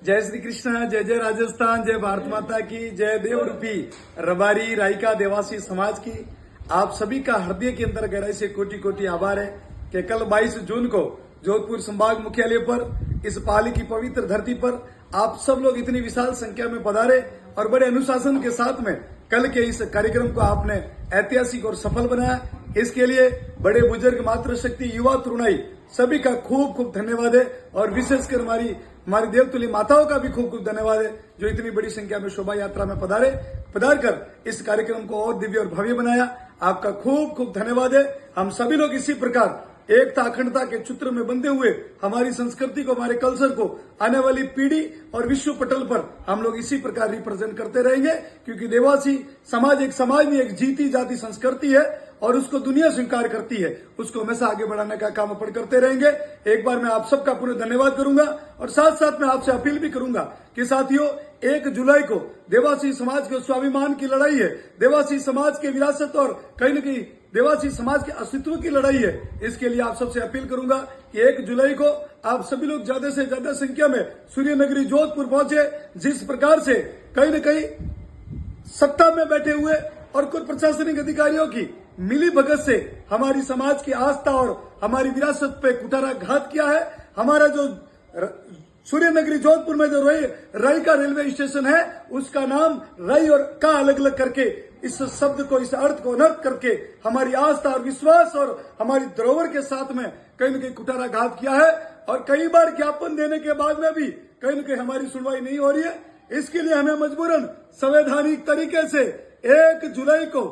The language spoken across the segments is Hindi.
जय श्री कृष्ण, जय जय राजस्थान, जय भारत माता की, जय देव रूपी रबारी रायका देवासी समाज की। आप सभी का हृदय के अंदर गहराई से कोटि कोटि आभार है कि कल 22 जून को जोधपुर संभाग मुख्यालय पर इस पाली की पवित्र धरती पर आप सब लोग इतनी विशाल संख्या में पधारे और बड़े अनुशासन के साथ में कल के इस कार्यक्रम को आपने ऐतिहासिक और सफल बनाया। इसके लिए बड़े बुजुर्ग, मातृशक्ति, युवा, तरुणाई सभी का खूब खूब धन्यवाद है और विशेषकर हमारी देवतुल्य माताओं का भी खूब खूब धन्यवाद है जो इतनी बड़ी संख्या में शोभा यात्रा में पधार कर इस कार्यक्रम को और दिव्य और भव्य बनाया। आपका खूब खूब धन्यवाद है। हम सभी लोग इसी प्रकार एकता अखंडता के सूत्र में बंधे हुए हमारी संस्कृति को, हमारे कल्चर को आने वाली पीढ़ी और विश्व पटल पर हम लोग इसी प्रकार रिप्रेजेंट करते रहेंगे, क्योंकि देवासी समाज एक समाज में एक जीती जाती संस्कृति है और उसको दुनिया स्वीकार करती है। उसको हमेशा आगे बढ़ाने का काम अपन करते रहेंगे। एक बार मैं आप सबका पूरे धन्यवाद करूंगा और साथ साथ मैं आपसे अपील भी करूंगा कि साथियों, 1 जुलाई को देवासी समाज के स्वाभिमान की लड़ाई है, देवासी समाज के विरासत और कहीं न कहीं देवासी समाज के अस्तित्व की लड़ाई है। इसके लिए आप सबसे अपील करूंगा कि 1 जुलाई को आप सभी लोग ज्यादा से ज्यादा संख्या में सूर्य नगरी जोधपुर पहुंचे। जिस प्रकार से कहीं न कहीं सत्ता में बैठे हुए और कुछ प्रशासनिक अधिकारियों की मिली भगत से हमारी समाज की आस्था और हमारी विरासत पे कुठाराघात किया है। हमारा जो सूर्य नगरी जोधपुर में जो राई का रेलवे स्टेशन है, उसका नाम राई और का अलग अलग करके इस शब्द को, इस अर्थ को अनर्थ करके हमारी आस्था और विश्वास और हमारी धरोहर के साथ में कहीं न कहीं कुठाराघात किया है और कई बार ज्ञापन देने के बाद में भी कहीं न कहीं हमारी सुनवाई नहीं हो रही है। इसके लिए हमें मजबूरन संवैधानिक तरीके से 1 जुलाई को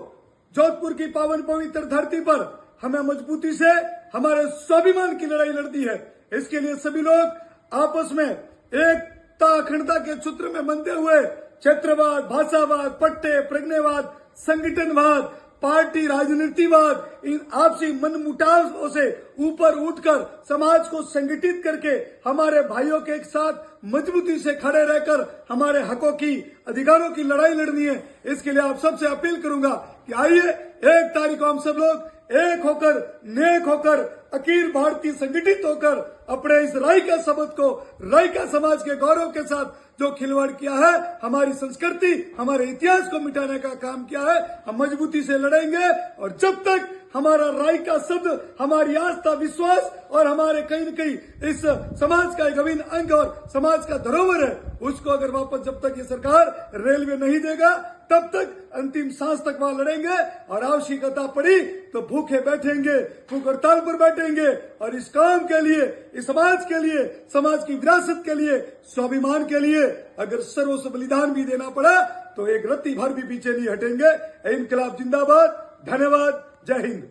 जोधपुर की पावन पवित्र धरती पर हमें मजबूती से हमारे स्वाभिमान की लड़ाई लड़ती है। इसके लिए सभी लोग आपस में एकता अखंडता के सूत्र में बंधे हुए क्षेत्रवाद, भाषावाद, पट्टे, प्रज्ञावाद, संगठनवाद, पार्टी राजनीतिवाद, इन आपसी मनमुटावों से ऊपर उठकर समाज को संगठित करके हमारे भाइयों के एक साथ मजबूती से खड़े रहकर हमारे हकों की, अधिकारों की लड़ाई लड़नी है। इसके लिए आप सबसे अपील करूंगा कि आइए 1 तारीख को हम सब लोग एक होकर, नेक होकर, अखिल भारतीय संगठित होकर अपने इस राई का शब्द को, राई का समाज के गौरव के साथ जो खिलवाड़ किया है, हमारी संस्कृति, हमारे इतिहास को मिटाने का काम किया है, हम मजबूती से लड़ेंगे। और जब तक हमारा राई का शब्द, हमारी आस्था, विश्वास और हमारे कहीं न कहीं इस समाज का एक अभिन्न अंग और समाज का धरोहर है, उसको अगर वापस जब तक ये सरकार रेलवे नहीं देगा, तब तक अंतिम सांस तक वहां लड़ेंगे। और आवश्यकता पड़ी तो भूखे बैठेंगे, भूख हड़ताल पर बैठेंगे और इस काम के लिए, इस समाज के लिए, समाज की विरासत के लिए, स्वाभिमान के लिए अगर सर्वस्व बलिदान भी देना पड़ा तो एक रत्ती भर भी पीछे नहीं हटेंगे। इनकलाब जिंदाबाद। धन्यवाद। जय हिंद।